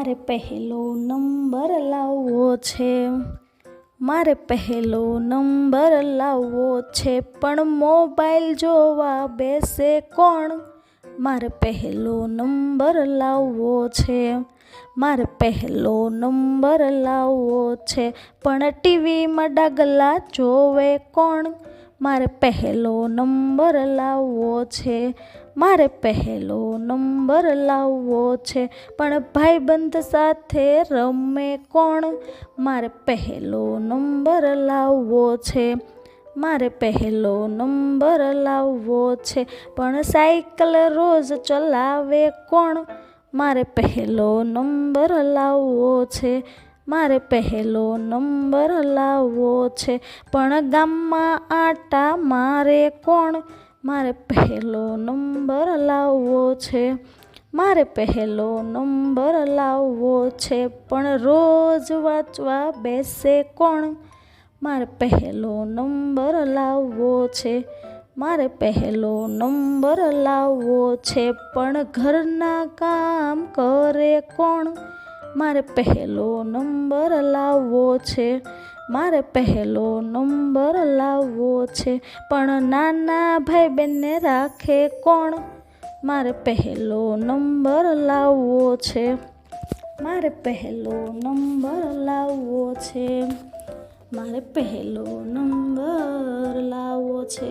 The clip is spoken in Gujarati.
મારે પહેલો નંબર લાવવો છે, મારે પહેલો નંબર લાવવો છે, પણ મોબાઈલ જોવા બેસે કોણ? મારે પહેલો નંબર લાવવો છે, મારે પહેલો નંબર લાવવો છે, પણ ટીવીમાં ડાગલા જોવે કોણ? મારે પહેલો નંબર લાવવો છે, મારે પહેલો નંબર લાવવો છે, પણ ભાઈબંધ સાથે રમે કોણ? મારે પહેલો નંબર લાવવો છે, મારે પહેલો નંબર લાવવો છે, પણ સાયકલ રોજ ચલાવે કોણ? મારે પહેલો નંબર લાવવો છે, મારે પહેલો નંબર લાવવો છે, પણ ગામમાં આટા મારે કોણ? મારે પહેલો નંબર લાવવો છે, મારે પહેલો નંબર લાવવો છે, પણ રોજ વાંચવા બેસે કોણ? મારે પહેલો નંબર લાવવો છે, મારે પહેલો નંબર લાવવો છે, પણ ઘરના કામ કરે કોણ? મારે પહેલો નંબર લાવવો છે, મારે પહેલો નંબર લાવવો છે, પણ નાના ભાઈ બહેનને રાખે કોણ? મારે પહેલો નંબર લાવવો છે, મારે પહેલો નંબર લાવવો છે, મારે પહેલો નંબર લાવવો છે.